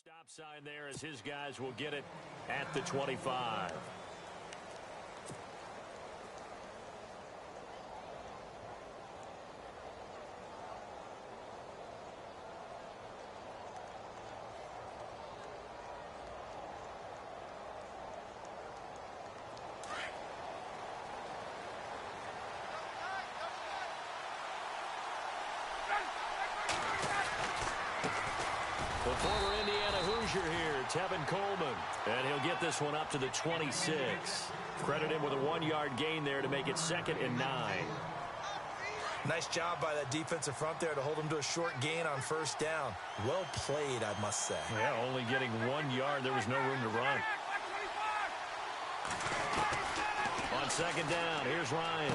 Stop sign there as his guys will get it at the 25. The former Indiana Hoosier here, Tevin Coleman, and he'll get this one up to the 26. Credit him with a 1-yard gain there to make it 2nd and 9. Nice job by that defensive front there to hold him to a short gain on 1st down. Well played, I must say. Yeah, only getting 1 yard. There was no room to run. On 2nd down, here's Ryan.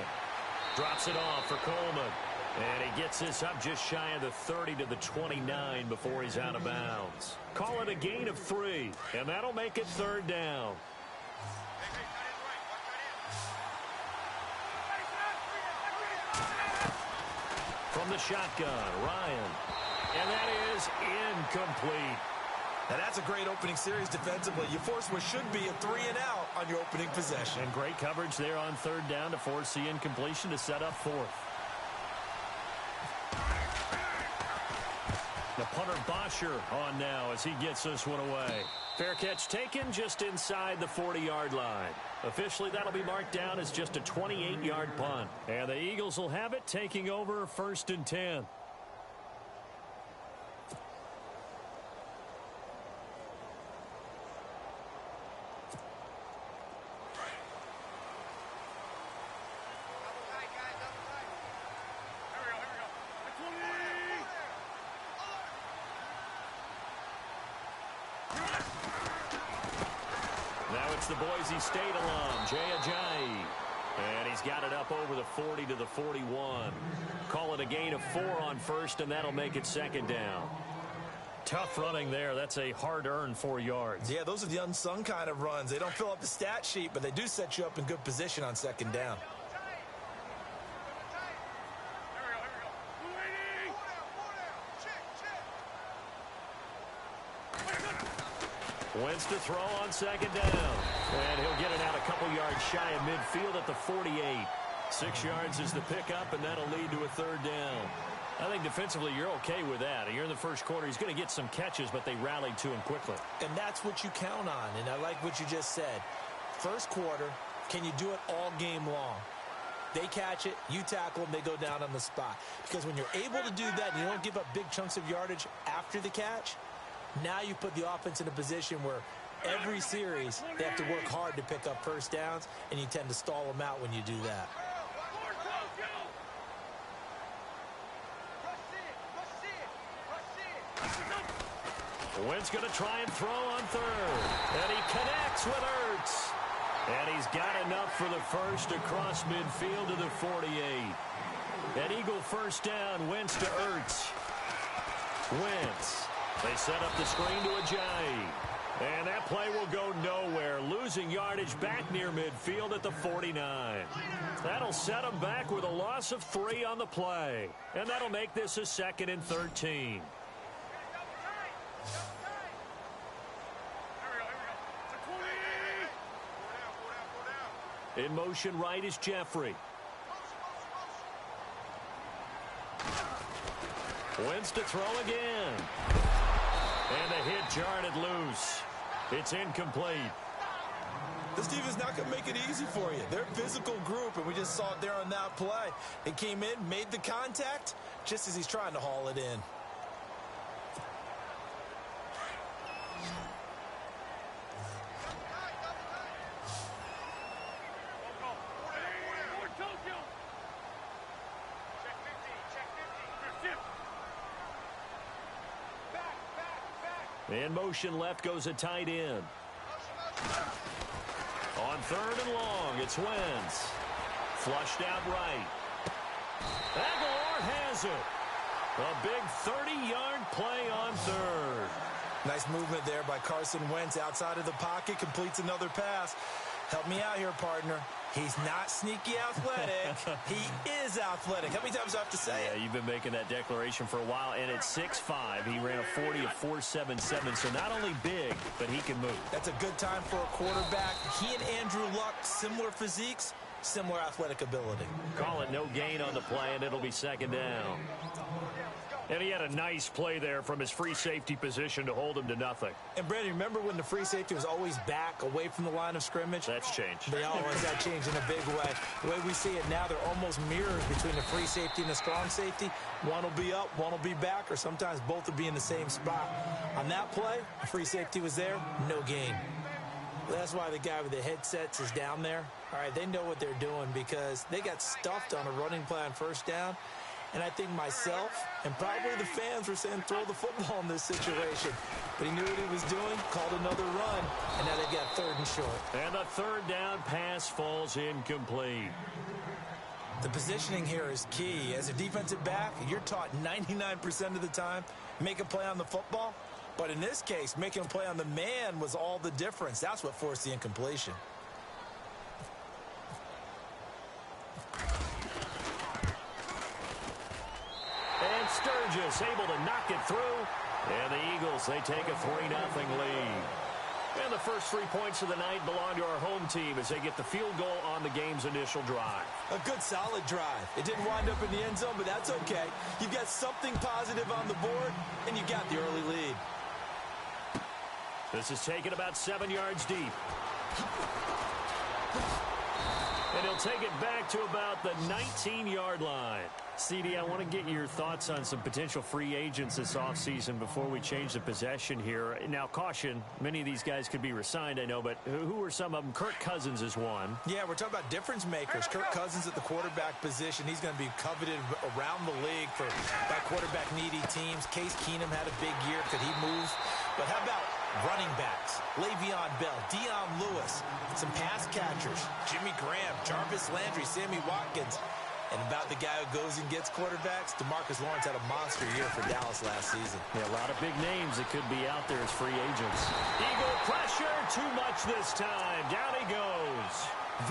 Drops it off for Coleman. And he gets this up just shy of the 30 to the 29 before he's out of bounds. Call it a gain of 3, and that'll make it 3rd down. From the shotgun, Ryan. And that is incomplete. Now that's a great opening series defensively. You force what should be a 3-and-out on your opening possession. And great coverage there on 3rd down to force the incompletion to set up 4th. The punter Bosher on now as he gets this one away. Fair catch taken just inside the 40-yard line. Officially, that'll be marked down as just a 28-yard punt. And the Eagles will have it, taking over 1st and 10. The Boise State alum, Jay Ajayi. And he's got it up over the 40 to the 41. Call it a gain of 4 on 1st, and that'll make it 2nd down. Tough running there. That's a hard-earned 4 yards. Yeah, those are the unsung kind of runs. They don't fill up the stat sheet, but they do set you up in good position on 2nd down. Wentz to throw on 2nd down. And he'll get it out a couple yards shy of midfield at the 48. 6 yards is the pickup, and that'll lead to a 3rd down. I think defensively you're okay with that. You're in the 1st quarter. He's going to get some catches, but they rallied to him quickly. And that's what you count on, and I like what you just said. 1st quarter, can you do it all game long? They catch it, you tackle them, they go down on the spot. Because when you're able to do that and you don't give up big chunks of yardage after the catch, now you put the offense in a position where every series they have to work hard to pick up 1st downs, and you tend to stall them out when you do that. Wentz going to try and throw on 3rd. And he connects with Ertz. And he's got enough for the 1st across midfield to the 48. An Eagle 1st down, Wentz to Ertz. Wentz. They set up the screen to Ajayi. And that play will go nowhere. Losing yardage back near midfield at the 49. That'll set them back with a loss of 3 on the play. And that'll make this a 2nd and 13. In motion right is Jeffrey. Wentz to throw again. And the hit jarred it loose. It's incomplete. This defense is not going to make it easy for you. They're a physical group, and we just saw it there on that play. It came in, made the contact, just as he's trying to haul it in. In motion left goes a tight end. On 3rd and long, it's Wentz. Flushed out right. Aguilar has it. A big 30-yard play on 3rd. Nice movement there by Carson Wentz outside of the pocket. Completes another pass. Help me out here, partner. He's not sneaky athletic. He is athletic. How many times do I have to say it? Yeah, you've been making that declaration for a while. And at 6'5", he ran a 40 of 4.77. So not only big, but he can move. That's a good time for a quarterback. He and Andrew Luck, similar physiques, similar athletic ability. Call it no gain on the play, and it'll be second down. And he had a nice play there from his free safety position to hold him to nothing. And, Brandon, remember when the free safety was always back away from the line of scrimmage? That's changed. They always got changed in a big way. The way we see it now, they're almost mirrors between the free safety and the strong safety. One will be up, one will be back, or sometimes both will be in the same spot. On that play, the free safety was there, no gain. That's why the guy with the headsets is down there. All right, they know what they're doing because they got stuffed on a running play on first down. And I think myself and probably the fans were saying throw the football in this situation. But he knew what he was doing, called another run, and now they've got third and short. And the third down pass falls incomplete. The positioning here is key. As a defensive back, you're taught 99% of the time, make a play on the football. But in this case, making a play on the man was all the difference. That's what forced the incompletion. And Sturgis able to knock it through. And the Eagles, they take a 3-0 lead. And the first 3 points of the night belong to our home team as they get the field goal on the game's initial drive. A good, solid drive. It didn't wind up in the end zone, but that's okay. You've got something positive on the board, and you got the early lead. This is taken about 7 yards deep. And he'll take it back to about the 19-yard line. CD, I want to get your thoughts on some potential free agents this offseason before we change the possession here. Now, caution, many of these guys could be re-signed, I know, but who are some of them? Kirk Cousins is one. Yeah, we're talking about difference makers. Kirk Cousins at the quarterback position. He's going to be coveted around the league by quarterback-needy teams. Case Keenum had a big year. Could he move? But how about running backs? Le'Veon Bell, Dion Lewis, some pass catchers, Jimmy Graham, Jarvis Landry, Sammy Watkins. And about the guy who goes and gets quarterbacks, DeMarcus Lawrence had a monster year for Dallas last season. Yeah, a lot of big names that could be out there as free agents. Eagle pressure, too much this time. Down he goes.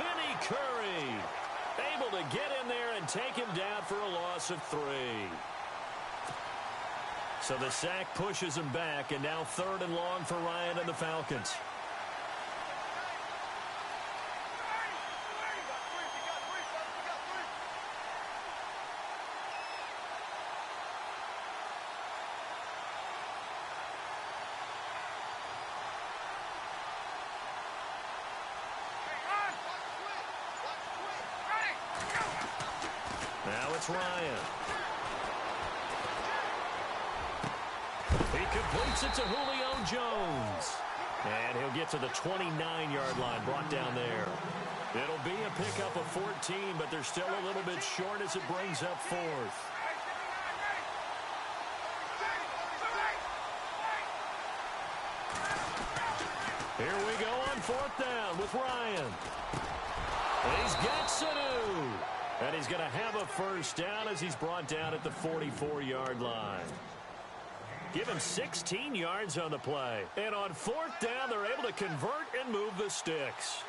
Vinny Curry able to get in there and take him down for a loss of 3. So the sack pushes him back, and now 3rd and long for Ryan and the Falcons. Now it's Ryan. He completes it to Julio Jones. And he'll get to the 29-yard line, brought down there. It'll be a pickup of 14, but they're still a little bit short as it brings up 4th. Here we go on 4th down with Ryan. He's got Sanu. And he's going to have a first down as he's brought down at the 44-yard line. Give him 16 yards on the play. And on 4th down, they're able to convert and move the sticks.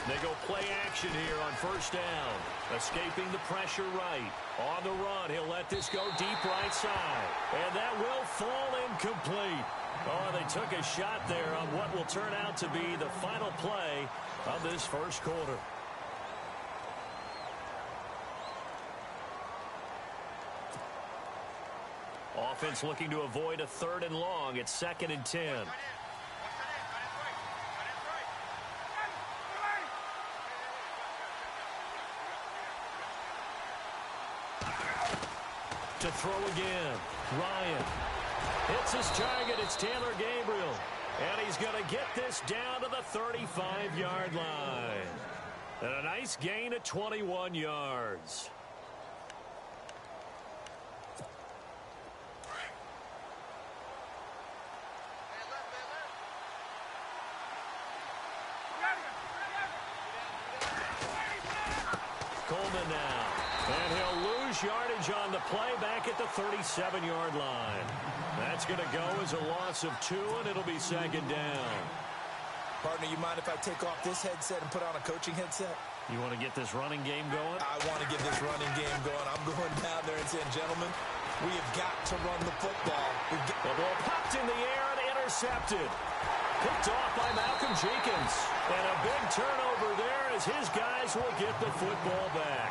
They go play action here on 1st down. Escaping the pressure right. On the run, he'll let this go deep right side. And that will fall incomplete. Oh, they took a shot there on what will turn out to be the final play of this first quarter. Offense looking to avoid a 3rd and long. It's 2nd and 10. To throw again. Ryan hits his target. It's Taylor Gabriel. And he's going to get this down to the 35-yard line. And a nice gain of 21 yards. Coleman now. And he'll lose lose yardage on the play back at the 37-yard line. That's going to go as a loss of 2, and it'll be second down. Partner, you mind if I take off this headset and put on a coaching headset? You want to get this running game going? I want to get this running game going. I'm going down there and saying, gentlemen, we have got to run the football. The ball popped in the air and intercepted. Picked off by Malcolm Jenkins. And a big turnover there as his guys will get the football back.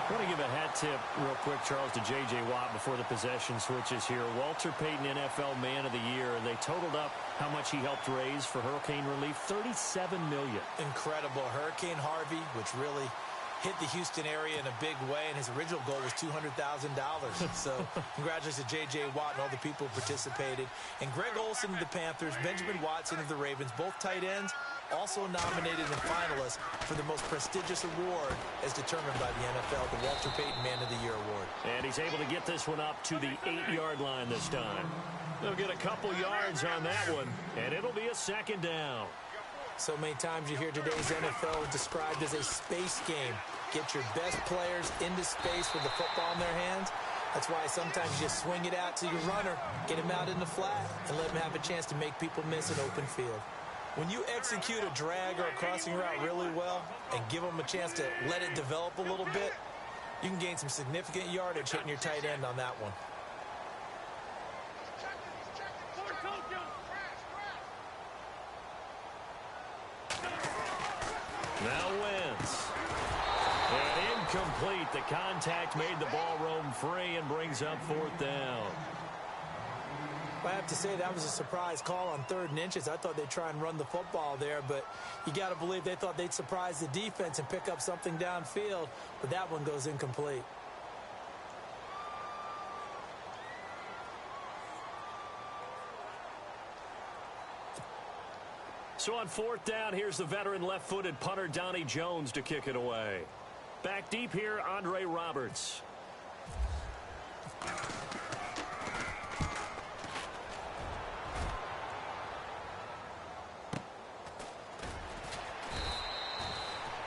I want to give a hat tip real quick, Charles, to J.J. Watt before the possession switches here. Walter Payton, NFL Man of the Year. They totaled up how much he helped raise for hurricane relief, $37 million. Incredible. Hurricane Harvey, which really hit the Houston area in a big way, and his original goal was $200,000. So congratulations to J.J. Watt and all the people who participated. And Greg Olsen of the Panthers, Benjamin Watson of the Ravens, both tight ends, also nominated and finalists for the most prestigious award as determined by the NFL, the Walter Payton Man of the Year Award. And he's able to get this one up to the 8-yard line this time. They'll get a couple yards on that one, and it'll be a second down. So many times you hear today's NFL described as a space game. Get your best players into space with the football in their hands. That's why sometimes you just swing it out to your runner, get him out in the flat, and let him have a chance to make people miss an open field. When you execute a drag or a crossing route really well and give them a chance to let it develop a little bit, you can gain some significant yardage hitting your tight end on that one. Now Wentz. And incomplete. The contact made the ball roam free and brings up 4th down. I have to say that was a surprise call on 3rd and inches. I thought they'd try and run the football there, but you got to believe they thought they'd surprise the defense and pick up something downfield, but that one goes incomplete. So on 4th down, here's the veteran left-footed punter Donnie Jones to kick it away. Back deep here, Andre Roberts.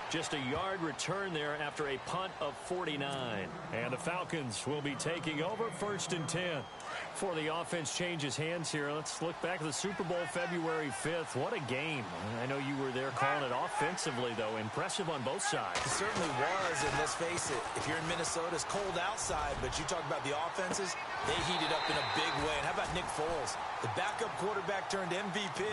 Just a yard return there after a punt of 49. And the Falcons will be taking over 1st and 10. Before the offense changes hands here, let's look back at the Super Bowl February 5th. What a game. I know you were there calling it offensively, though. Impressive on both sides. It certainly was, and let's face it, if you're in Minnesota, it's cold outside, but you talk about the offenses, they heated up in a big way. And how about Nick Foles? The backup quarterback turned MVP,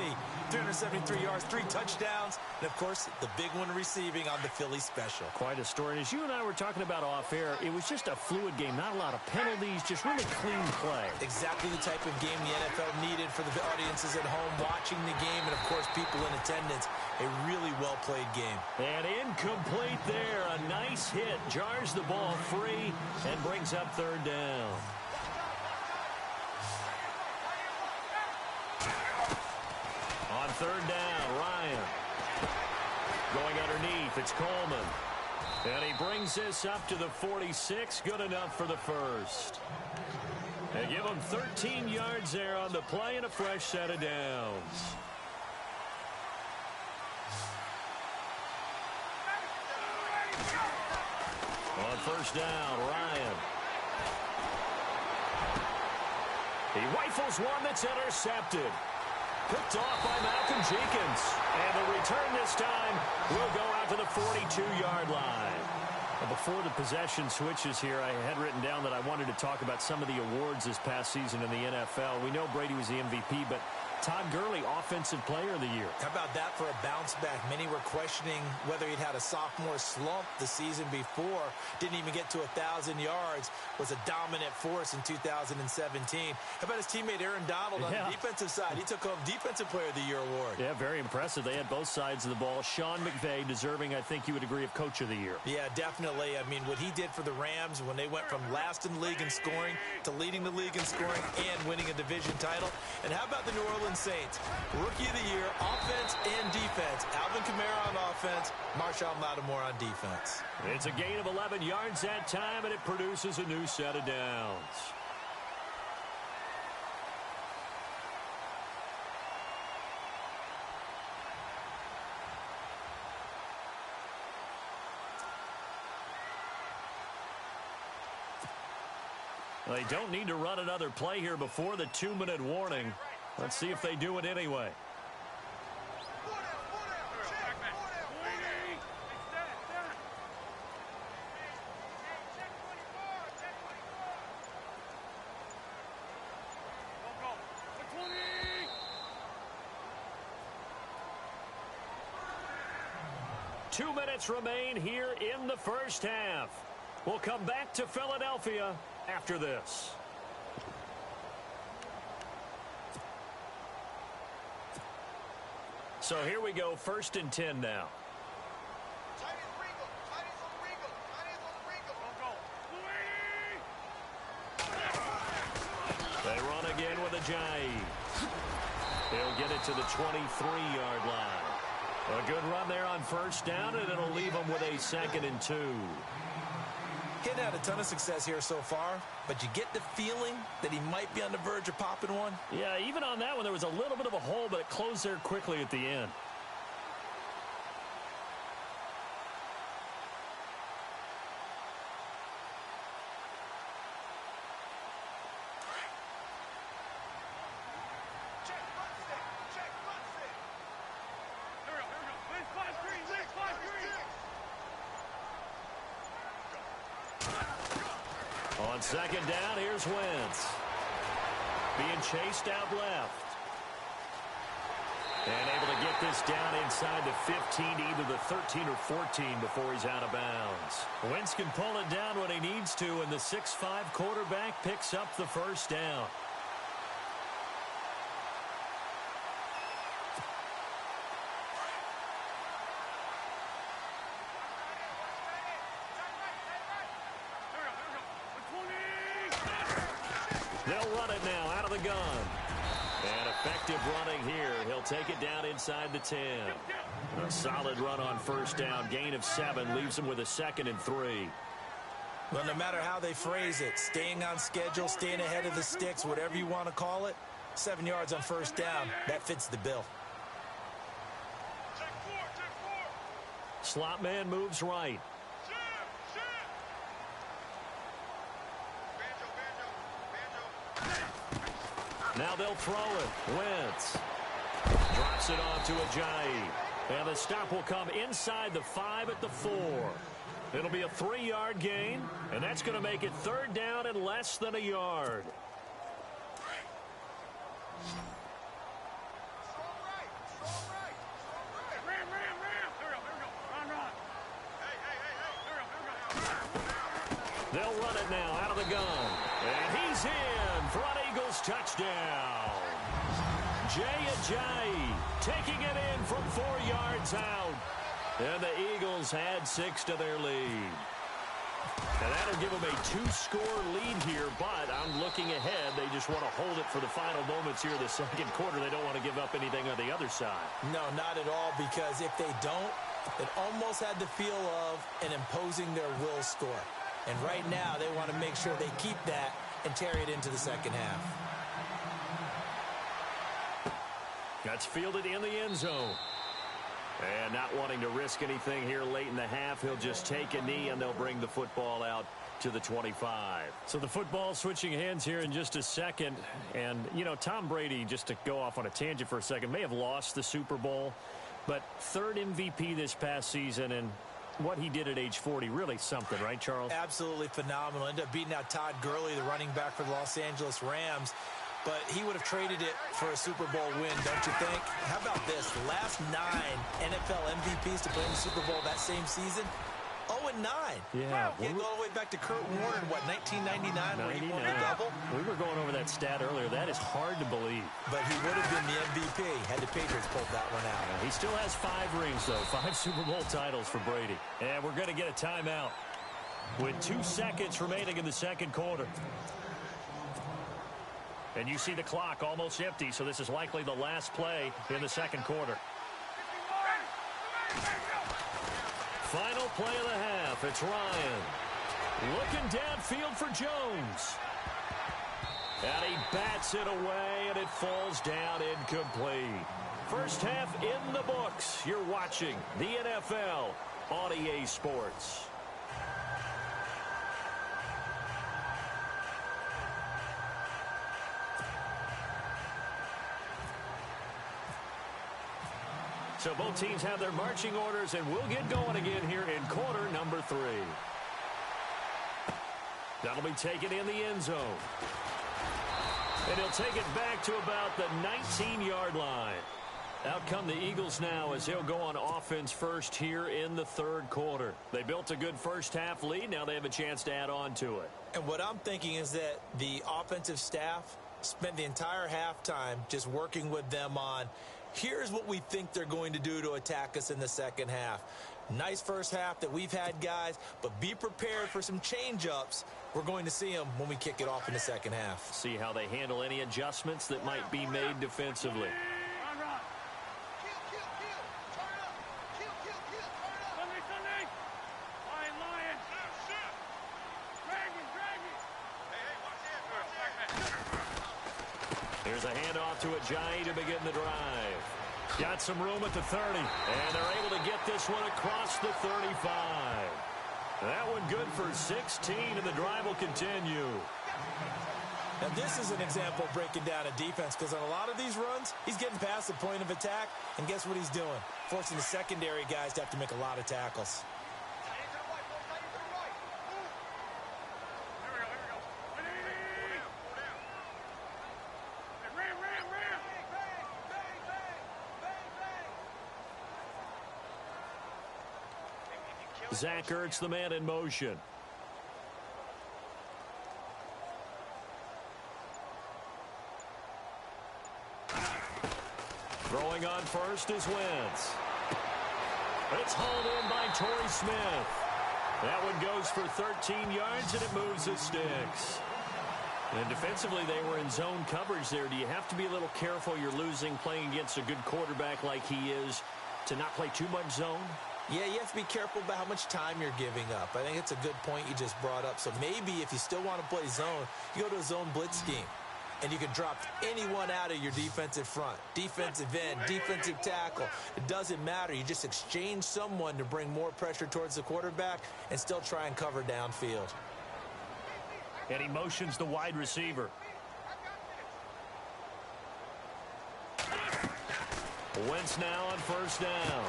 373 yards, 3 touchdowns, and, of course, the big one receiving on the Philly special. Quite a story. And as you and I were talking about off air, it was just a fluid game. Not a lot of penalties, just really clean play. Exactly the type of game the NFL needed for the audiences at home watching the game and, of course, people in attendance. A really well-played game. And incomplete there. A nice hit. Jars the ball free and brings up 3rd down. On 3rd down, Ryan. Going underneath, it's Coleman. And he brings this up to the 46. Good enough for the first. They give him 13 yards there on the play and a fresh set of downs. On 1st down, Ryan. He rifles one that's intercepted. Picked off by Malcolm Jenkins. And the return this time will go out to the 42-yard line. Before the possession switches here, I had written down that I wanted to talk about some of the awards this past season in the NFL. We know Brady was the MVP, but Todd Gurley, Offensive Player of the Year. How about that for a bounce back? Many were questioning whether he'd had a sophomore slump the season before. Didn't even get to 1,000 yards. Was a dominant force in 2017. How about his teammate Aaron Donald on the defensive side? He took home Defensive Player of the Year award. Yeah, very impressive. They had both sides of the ball. Sean McVay deserving, I think you would agree, of Coach of the Year. Yeah, definitely. I mean, what he did for the Rams when they went from last in the league in scoring to leading the league in scoring and winning a division title. And how about the New Orleans Saints? Rookie of the Year, offense and defense. Alvin Kamara on offense, Marshawn Lattimore on defense. It's a gain of 11 yards that time, and it produces a new set of downs. They don't need to run another play here before the 2-minute warning. Let's see if they do it anyway. Two minutes remain here in the first half. We'll come back to Philadelphia after this. So here we go, 1st and 10 now. They run again with Ajayi. He'll get it to the 23-yard line. A good run there on 1st down, and it'll leave them with a 2nd and 2. He hadn't had a ton of success here so far, but you get the feeling that he might be on the verge of popping one. Yeah, even on that one, there was a little bit of a hole, but it closed there quickly at the end. On 2nd down, here's Wentz. Being chased out left. And able to get this down inside the 15 to either the 13 or 14 before he's out of bounds. Wentz can pull it down when he needs to, and the 6'5" quarterback picks up the 1st down. They'll run it now out of the gun. And effective running here. He'll take it down inside the 10. A solid run on 1st down. Gain of 7 leaves him with a 2nd and 3. Well, no matter how they phrase it, staying on schedule, staying ahead of the sticks, whatever you want to call it, 7 yards on 1st down, that fits the bill. Slot man moves right. Now they'll throw it. Wentz drops it off to Ajayi. And the stop will come inside the 5 at the 4. It'll be a 3-yard gain, and that's going to make it 3rd down and less than a yard. They'll run it now out of the gun. And he's in for an Eagles touchdown. Ajayi taking it in from 4 yards out. And the Eagles had 6 to their lead. And that'll give them a 2-score lead here, but I'm looking ahead. They just want to hold it for the final moments here of the 2nd quarter. They don't want to give up anything on the other side. No, not at all, because if they don't, it almost had the feel of an imposing their will score. And right now, they want to make sure they keep that and carry it into the 2nd half. That's fielded in the end zone. And not wanting to risk anything here late in the half, he'll just take a knee and they'll bring the football out to the 25. So the football switching hands here in just a second. And, you know, Tom Brady, just to go off on a tangent for a second, may have lost the Super Bowl, but 3rd MVP this past season, and what he did at age 40, really something, right, Charles? Absolutely phenomenal. Ended up beating out Todd Gurley, the running back for the Los Angeles Rams. But he would have traded it for a Super Bowl win, don't you think? How about this? The last 9 NFL MVPs to play in the Super Bowl that same season, 0-9. Yeah. Getting all the way back to Kurt Warner in, what, 1999, where he won the double? We were going over that stat earlier. That is hard to believe. But he would have been the MVP had the Patriots pulled that one out. He still has 5 rings, though. 5 Super Bowl titles for Brady. And we're going to get a timeout with 2 seconds remaining in the 2nd quarter. And you see the clock almost empty, so this is likely the last play in the 2nd quarter. Final play of the half. It's Ryan. Looking downfield for Jones. And he bats it away, and it falls down incomplete. First half in the books. You're watching the NFL on EA Sports. So both teams have their marching orders, and we'll get going again here in quarter number 3. That'll be taken in the end zone. And he'll take it back to about the 19-yard line. Out come the Eagles now as he'll go on offense first here in the third quarter. They built a good first-half lead. Now they have a chance to add on to it. And what I'm thinking is that the offensive staff spent the entire halftime just working with them on, here's what we think they're going to do to attack us in the second half. Nice first half that we've had, guys, but be prepared for some change-ups. We're going to see them when we kick it off in the second half. See how they handle any adjustments that might be made defensively. Here's a handoff to Ajayi to begin the drive. Got some room at the 30, and they're able to get this one across the 35. That one good for 16, and the drive will continue. Now, this is an example of breaking down a defense, because on a lot of these runs, he's getting past the point of attack, and guess what he's doing? Forcing the secondary guys to have to make a lot of tackles. Zach Ertz, the man in motion. Throwing on first is Wentz. It's hauled in by Torrey Smith. That one goes for 13 yards, and it moves the sticks. And defensively, they were in zone coverage there. Do you have to be a little careful? You're losing playing against a good quarterback like he is to not play too much zone? Yeah, you have to be careful about how much time you're giving up. I think it's a good point you just brought up. So maybe if you still want to play zone, you go to a zone blitz scheme. And you can drop anyone out of your defensive front. Defensive end, defensive tackle. It doesn't matter. You just exchange someone to bring more pressure towards the quarterback and still try and cover downfield. And he motions the wide receiver. Wentz now on first down.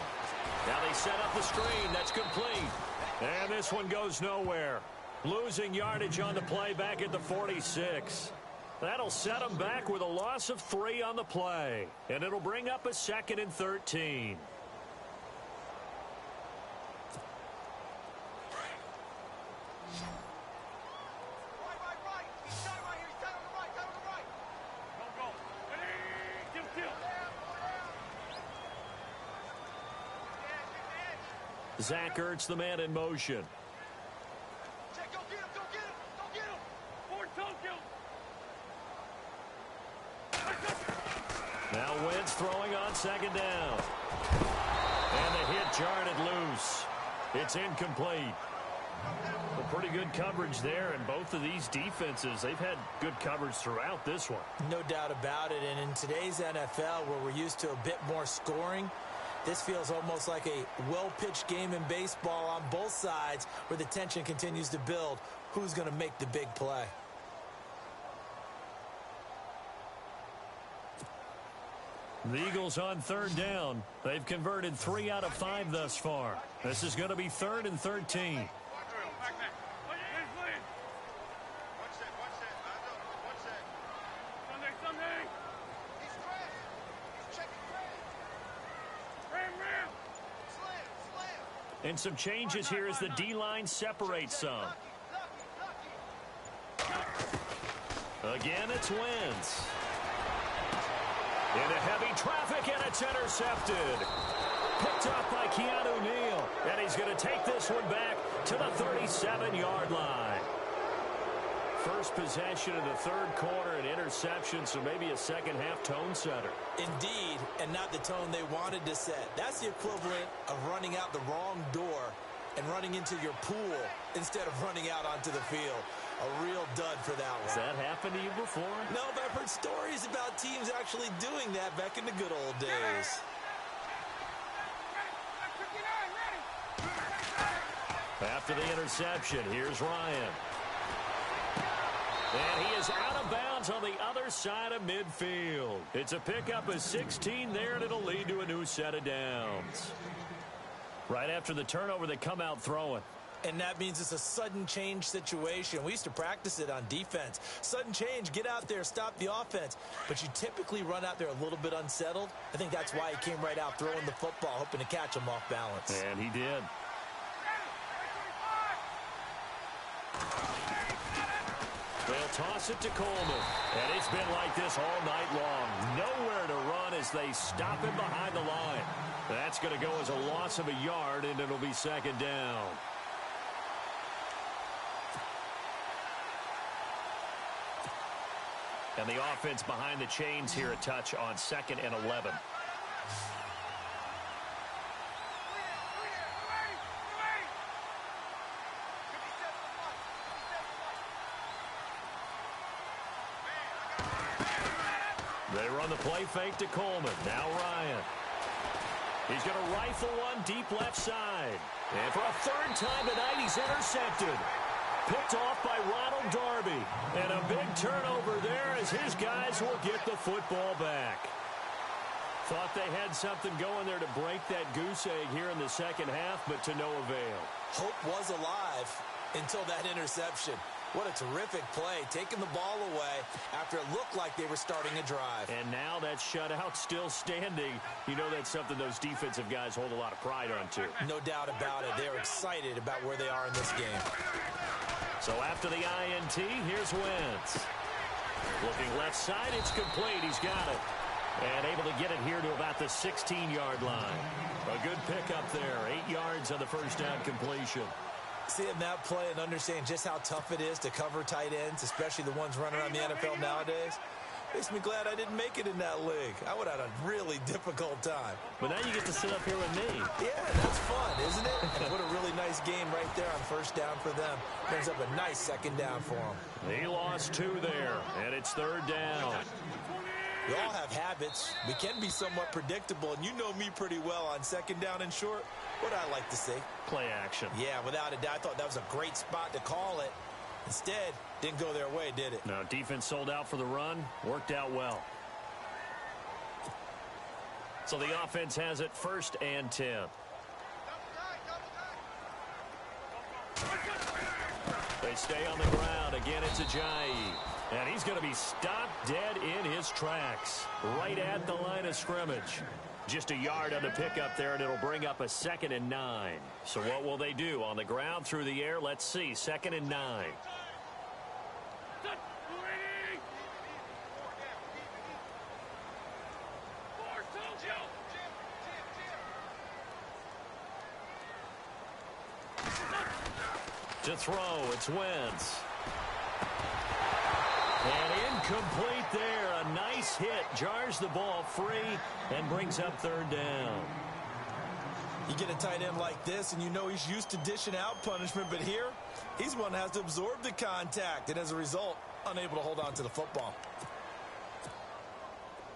Now they set up the screen. That's complete. And this one goes nowhere. Losing yardage on the play back at the 46. That'll set them back with a loss of 3 on the play. And it'll bring up a 2nd and 13. Zach Ertz, the man in motion. Go get him, go get him, go get him. Forward, now Wentz throwing on second down. And the hit jarred it loose. It's incomplete. Well, pretty good coverage there, and both of these defenses, they've had good coverage throughout this one. No doubt about it, and in today's NFL, where we're used to a bit more scoring, this feels almost like a well-pitched game in baseball on both sides where the tension continues to build. Who's going to make the big play? The Eagles on third down. They've converted 3 out of 5 thus far. This is going to be 3rd and 13. And some changes here as the D-line separates some. Again, it's Wentz. Into heavy traffic, and it's intercepted. Picked up by Keanu Neal. And he's going to take this one back to the 37-yard line. First possession of the third quarter, an interception, so maybe a second-half tone setter. Indeed, and not the tone they wanted to set. That's the equivalent of running out the wrong door and running into your pool instead of running out onto the field. A real dud for that one. Has that happened to you before? No, but I've heard stories about teams actually doing that back in the good old days. After the interception, here's Ryan. And he is out of bounds on the other side of midfield. It's a pickup of 16 there, and it'll lead to a new set of downs. Right after the turnover, they come out throwing. And that means it's a sudden change situation. We used to practice it on defense. Sudden change, get out there, stop the offense. But you typically run out there a little bit unsettled. I think that's why he came right out throwing the football, hoping to catch him off balance. And he did. They'll toss it to Coleman. And it's been like this all night long. Nowhere to run as they stop him behind the line. That's going to go as a loss of a yard, and it'll be second down. And the offense behind the chains here, a touch on 2nd and 11. They run the play fake to Coleman. Now Ryan. He's going to rifle one deep left side. And for a third time tonight, he's intercepted. Picked off by Ronald Darby. And a big turnover there as his guys will get the football back. Thought they had something going there to break that goose egg here in the second half, but to no avail. Hope was alive until that interception. What a terrific play, taking the ball away after it looked like they were starting a drive. And now that shutout still standing. You know that's something those defensive guys hold a lot of pride on, too. No doubt about it. They're excited about where they are in this game. So after the INT, here's Wentz. Looking left side, it's complete. He's got it. And able to get it here to about the 16-yard line. A good pickup there. 8 yards on the first down completion. Seeing that play and understanding just how tough it is to cover tight ends, especially the ones running around the NFL nowadays, makes me glad I didn't make it in that league. I would have had a really difficult time. But now you get to sit up here with me. Yeah, that's fun, isn't it? And what a really nice game right there on first down for them. Brings up a nice second down for them. He lost 2 there, and it's third down. We all have habits. We can be somewhat predictable, and you know me pretty well on second down and short. What I like to see. Play action. Yeah, without a doubt. I thought that was a great spot to call it. Instead, didn't go their way, did it? No, defense sold out for the run. Worked out well. So the offense has it 1st and 10. They stay on the ground. Again, it's Ajayi. And he's going to be stopped dead in his tracks. Right at the line of scrimmage. Just a yard on the pickup there, and it'll bring up a 2nd and 9. So what will they do? On the ground, through the air, let's see. 2nd and 9. To throw, it's Wentz. And incomplete there. A nice hit. Jars the ball free and brings up third down. You get a tight end like this, and you know he's used to dishing out punishment, but here, he's one that has to absorb the contact, and as a result, unable to hold on to the football.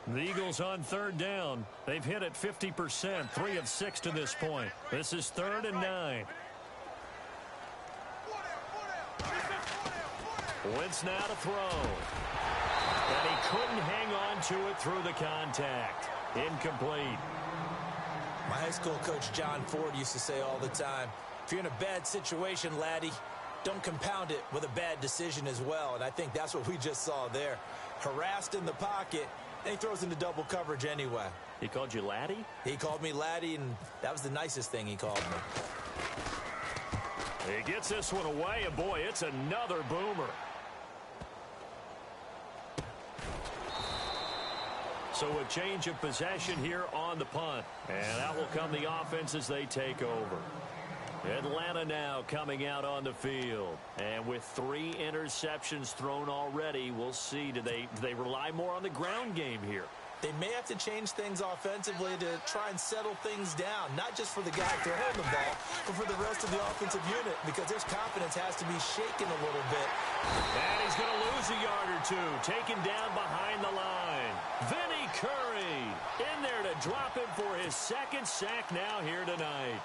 The Eagles on third down. They've hit it 50%, 3 of 6 to this point. This is 3rd and 9. Wentz now to throw. And he couldn't hang on to it through the contact. Incomplete. My high school coach, John Ford, used to say all the time, if you're in a bad situation, laddie, don't compound it with a bad decision as well. And I think that's what we just saw there. Harassed in the pocket, and he throws into double coverage anyway. He called you laddie? He called me laddie, and that was the nicest thing he called me. He gets this one away, and boy, it's another boomer. So a change of possession here on the punt. And out will come the offense as they take over. Atlanta now coming out on the field. And with 3 interceptions thrown already, we'll see. Do they rely more on the ground game here? They may have to change things offensively to try and settle things down, not just for the guy throwing the ball, but for the rest of the offensive unit, because their confidence has to be shaken a little bit. And he's going to lose a yard or 2, taken down behind the line. Vinny Curry in there to drop him for his 2nd sack now here tonight.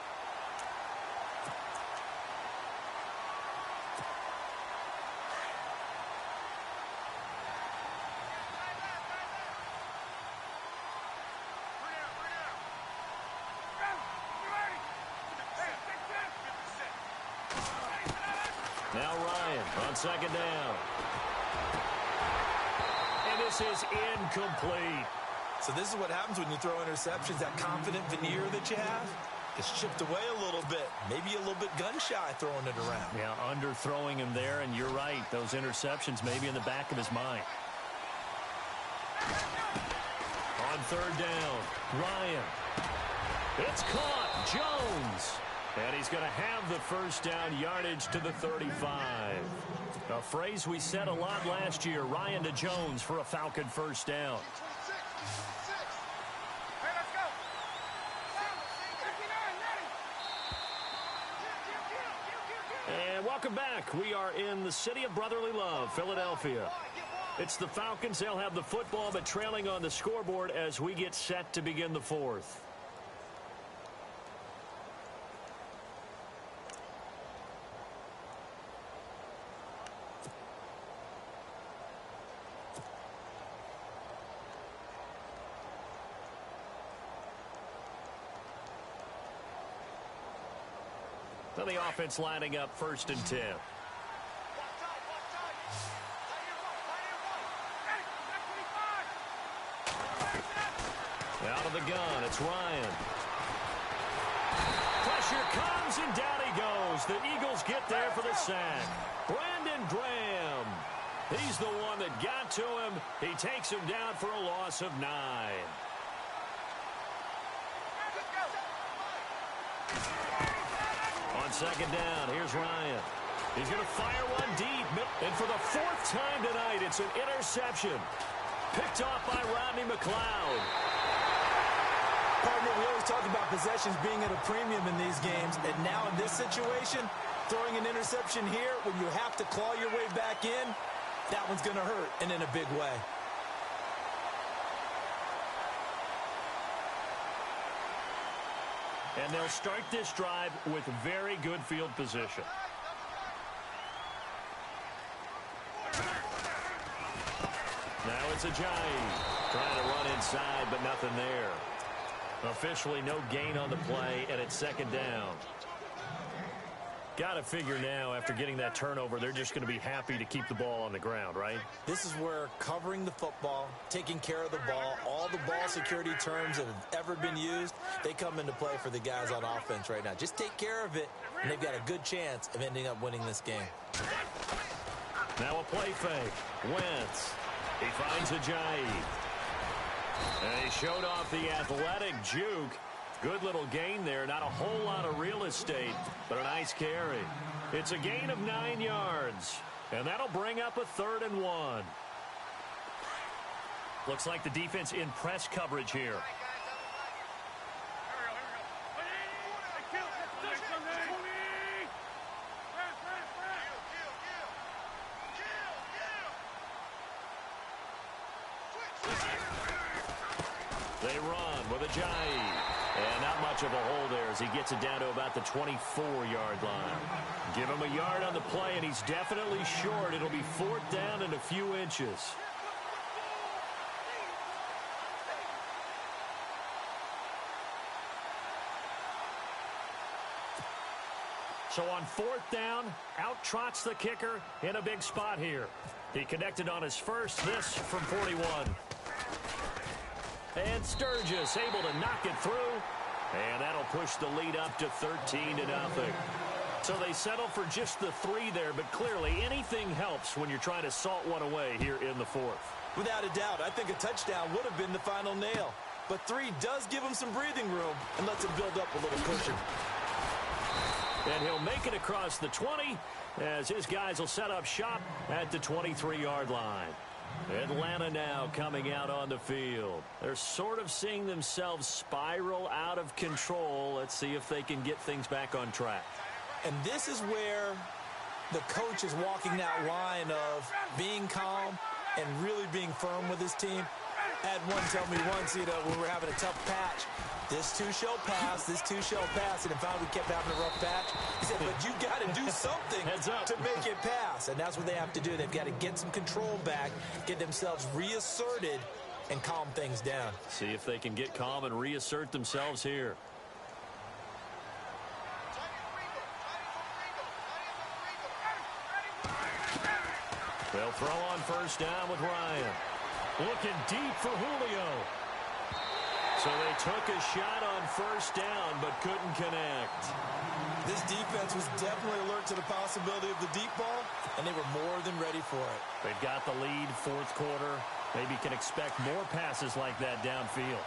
on second down. And this is incomplete. So this is what happens when you throw interceptions. That confident veneer that you have is chipped away a little bit. Maybe a little bit gun-shy throwing it around. Yeah, underthrowing him there, and you're right. Those interceptions may be in the back of his mind. On third down, Ryan. It's caught. Jones. And he's going to have the first down yardage to the 35. A phrase we said a lot last year. Ryan to Jones for a Falcon first down. And welcome back. We are in the city of brotherly love, Philadelphia. It's the Falcons. They'll have the football, but trailing on the scoreboard as we get set to begin the fourth. Then the offense lining up 1st and 10. Out of the gun, it's Ryan. Pressure comes, and down he goes. The Eagles get there for the sack. Brandon Graham. He's the one that got to him. He takes him down for a loss of 9. On second down, here's Ryan. He's going to fire one deep. And for the 4th time tonight, it's an interception. Picked off by Rodney McLeod. Partner, we always talk about possessions being at a premium in these games. And now in this situation, throwing an interception here when you have to claw your way back in, that one's going to hurt, and in a big way. And they'll start this drive with very good field position. Now it's Ajayi trying to run inside, but nothing there. Officially no gain on the play, and it's 2nd down. Got to figure now, after getting that turnover, they're just going to be happy to keep the ball on the ground, right? This is where covering the football, taking care of the ball, all the ball security terms that have ever been used, they come into play for the guys on offense right now. Just take care of it, and they've got a good chance of ending up winning this game. Now a play fake. Wentz. He finds Ajayi. And he showed off the athletic juke. Good little gain there. Not a whole lot of real estate, but a nice carry. It's a gain of 9 yards. And that'll bring up a 3rd and 1. Looks like the defense in press coverage here. They run with Ajayi. And not much of a hole there as he gets it down to about the 24-yard line. Give him a yard on the play, and he's definitely short. It'll be 4th down and a few inches. So on 4th down, out trots the kicker in a big spot here. He connected on his first, this from 41. And Sturgis able to knock it through. And that'll push the lead up to 13-0. So they settle for just the 3 there, but clearly anything helps when you're trying to salt one away here in the 4th. Without a doubt, I think a touchdown would have been the final nail. But 3 does give him some breathing room and lets him build up a little cushion. And he'll make it across the 20 as his guys will set up shop at the 23-yard line. Atlanta now coming out on the field. They're sort of seeing themselves spiral out of control. Let's see if they can get things back on track. And this is where the coach is walking that line of being calm and really being firm with his team. I had one tell me once, when we were having a tough patch, this too shall pass, this too shall pass, and if we kept having a rough patch, he said, but you got to do something to make it pass, and that's what they have to do. They've got to get some control back, get themselves reasserted, and calm things down. See if they can get calm and reassert themselves here. throw on first down with Ryan. Looking deep for Julio. So they took a shot on first down but couldn't connect. This defense was definitely alert to the possibility of the deep ball, and they were more than ready for it. They've got the lead, fourth quarter. Maybe can expect more passes like that downfield.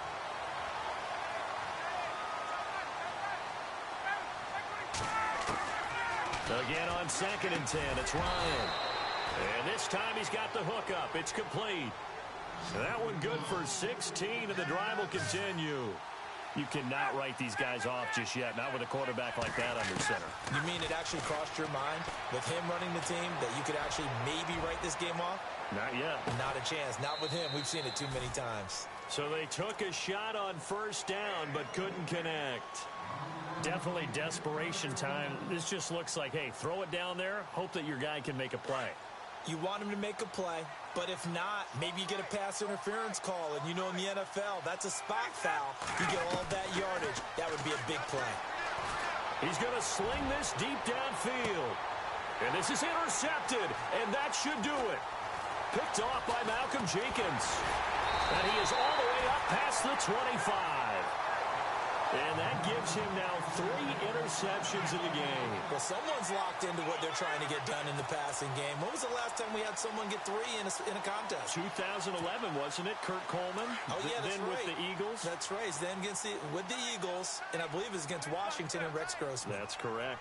Again on 2nd and 10, it's Ryan. And this time he's got the hook up. It's complete. That one good for 16, and the drive will continue. You cannot write these guys off just yet, not with a quarterback like that under center. You mean it actually crossed your mind with him running the team that you could actually maybe write this game off? Not yet. Not a chance. Not with him. We've seen it too many times. So they took a shot on first down but couldn't connect. Definitely desperation time. This just looks like, hey, throw it down there, hope that your guy can make a play. You want him to make a play, but if not, maybe you get a pass interference call, and you know in the NFL, that's a spot foul. You get all that yardage. That would be a big play. He's going to sling this deep downfield. And this is intercepted, and that should do it. Picked off by Malcolm Jenkins. And he is all the way up past the 25. And that gives him now 3 interceptions in the game. Well, someone's locked into what they're trying to get done in the passing game. When was the last time we had someone get 3 in a contest? 2011, wasn't it? Kurt Coleman. Oh, yeah, that's then right. with the Eagles. That's right. Then with the Eagles, and I believe it's against Washington and Rex Grossman. That's correct.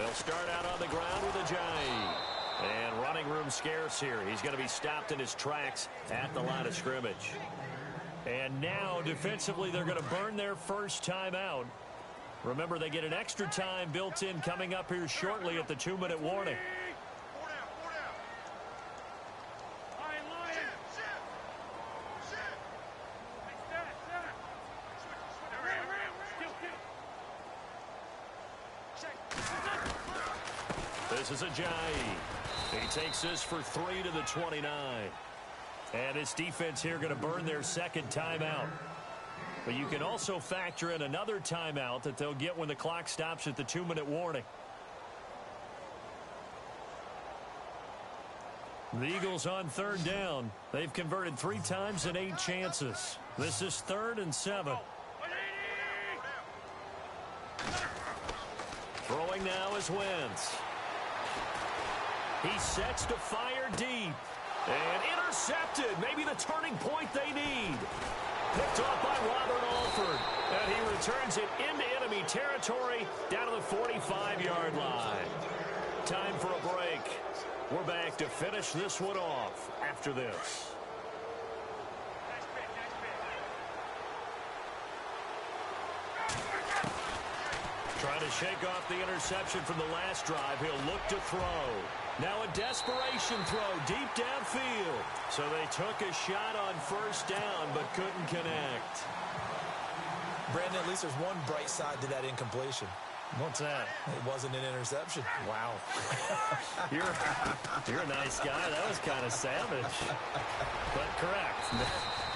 They'll start out on the ground with Ajayi. And running room scarce here. He's going to be stopped in his tracks at the line of scrimmage. And now, defensively, they're going to burn their first timeout. Remember, they get an extra time built in coming up here shortly at the 2-minute warning. This is Ajayi. He takes this for 3 to the 29. And this defense here going to burn their second timeout. But you can also factor in another timeout that they'll get when the clock stops at the 2-minute warning. The Eagles on 3rd down. They've converted 3 times in 8 chances. This is 3rd and 7. Throwing now is Wentz. He sets to fire deep. And intercepted. Maybe the turning point they need. Picked off by Robert Alford. And he returns it into enemy territory down to the 45-yard line. Time for a break. We're back to finish this one off after this. Trying to shake off the interception from the last drive. He'll look to throw. Now a desperation throw deep downfield. So they took a shot on first down but couldn't connect. Brandon, at least there's one bright side to that incompletion. What's that? It wasn't an interception. Wow. You're a nice guy. That was kind of savage. But correct.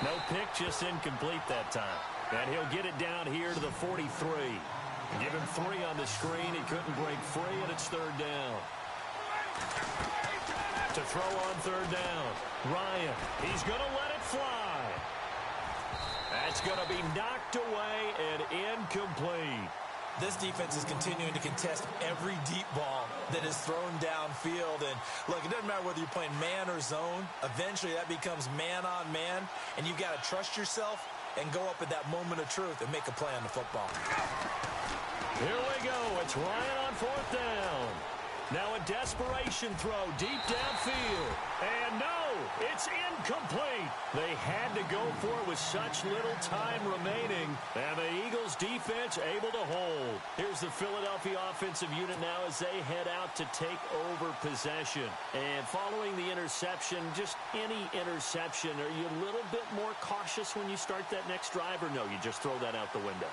No pick, just incomplete that time. And he'll get it down here to the 43. Give him 3 on the screen. He couldn't break free, and it's 3rd down. To throw on 3rd down. Ryan, he's going to let it fly. That's going to be knocked away and incomplete. This defense is continuing to contest every deep ball that is thrown downfield. And, look, it doesn't matter whether you're playing man or zone. Eventually, that becomes man on man, and you've got to trust yourself and go up at that moment of truth and make a play on the football. Here we go. It's Ryan on 4th down. Now a desperation throw deep downfield. And no, it's incomplete. They had to go for it with such little time remaining. And the Eagles defense able to hold. Here's the Philadelphia offensive unit now as they head out to take over possession. And following the interception, just any interception, are you a little bit more cautious when you start that next drive, or no, you just throw that out the window?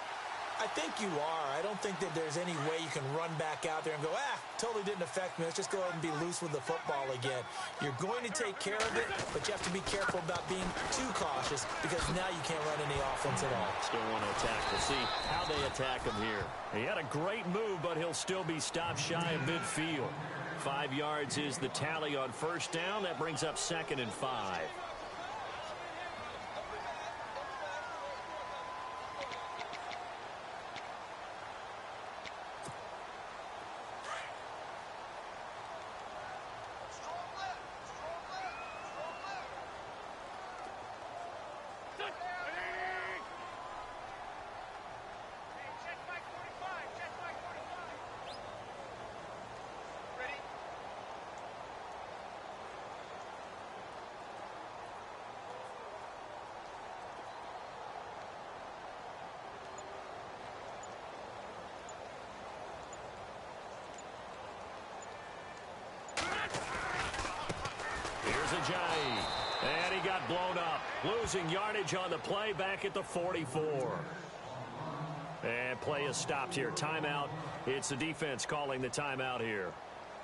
I think you are. I don't think that there's any way you can run back out there and go, totally didn't affect me. Let's just go ahead and be loose with the football again. You're going to take care of it, but you have to be careful about being too cautious because now you can't run any offense at all. Still want to attack. We'll see how they attack him here. He had a great move, but he'll still be stopped shy of midfield. 5 yards is the tally on first down. That brings up 2nd and 5. And he got blown up. Losing yardage on the play back at the 44. And play is stopped here. Timeout. It's the defense calling the timeout here.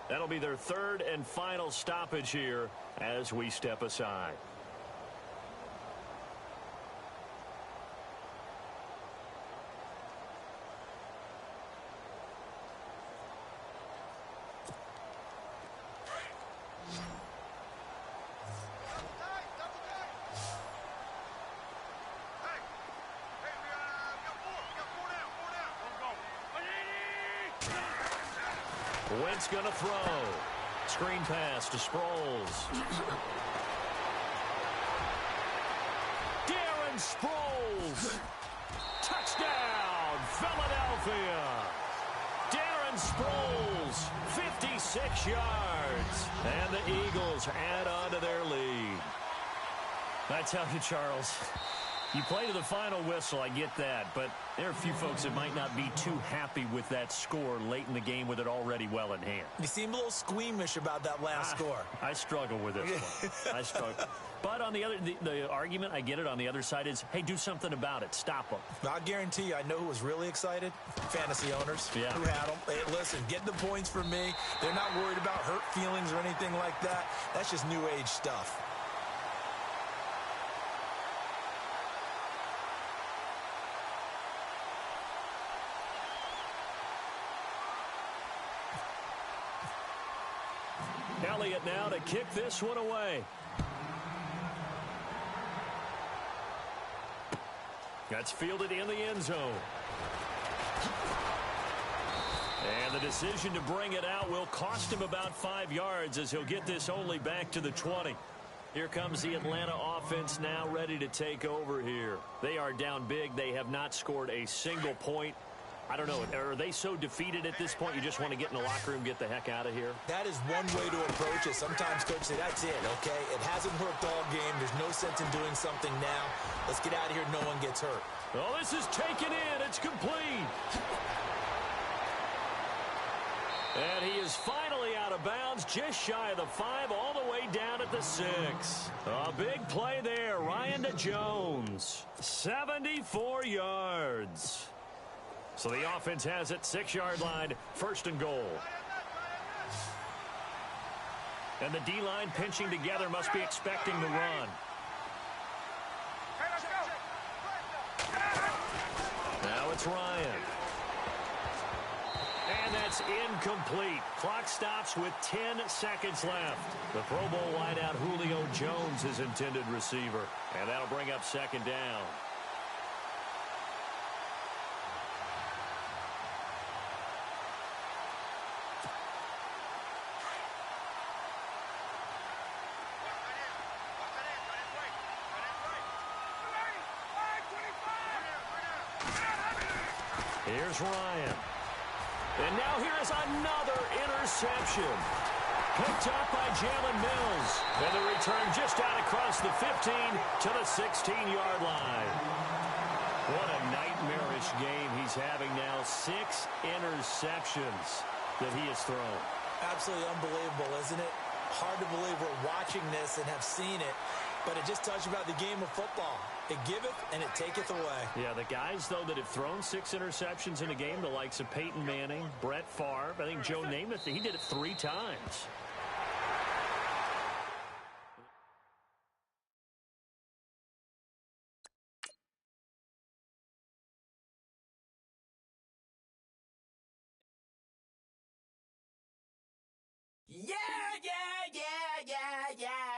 That'll be their 3rd and final stoppage here as we step aside. Wentz going to throw. Screen pass to Sproles. Darren Sproles. Touchdown, Philadelphia. Darren Sproles, 56 yards. And the Eagles add on to their lead. I tell you, Charles, you play to the final whistle, I get that, but there are a few folks that might not be too happy with that score late in the game with it already well in hand. You seem a little squeamish about that last score. I struggle with this one. I struggle. But on the other, the argument, I get it, on the other side is, hey, do something about it. Stop them. I'll guarantee you, I know who was really excited. Fantasy owners who had them. Hey, listen, get the points for me. They're not worried about hurt feelings or anything like that. That's just new age stuff. Elliott now to kick this one away. That's fielded in the end zone. And the decision to bring it out will cost him about 5 yards as he'll get this only back to the 20. Here comes the Atlanta offense now ready to take over here. They are down big. They have not scored a single point. I don't know. Are they so defeated at this point you just want to get in the locker room, get the heck out of here? That is one way to approach it. Sometimes coaches say, that's it, okay? It hasn't worked all game. There's no sense in doing something now. Let's get out of here. No one gets hurt. Oh, this is taken in. It's complete. And he is finally out of bounds, just shy of the 5, all the way down at the 6. A big play there. Ryan to Jones. 74 yards. So the offense has it, 6-yard line, 1st and goal. And the D-line pinching together must be expecting the run. Now it's Ryan. And that's incomplete. Clock stops with 10 seconds left. The Pro Bowl wideout Julio Jones is intended receiver. And that'll bring up 2nd down. Here's Ryan. And now here is another interception. Picked up by Jalen Mills. And the return just out across the 15 to the 16-yard line. What a nightmarish game he's having now. 6 interceptions that he has thrown. Absolutely unbelievable, isn't it? Hard to believe we're watching this and have seen it. But it just tells you about the game of football. It giveth and it taketh away. Yeah, the guys, though, that have thrown 6 interceptions in a game, the likes of Peyton Manning, Brett Favre, I think Joe Namath, he did it 3 times. Yeah, yeah, yeah, yeah, yeah.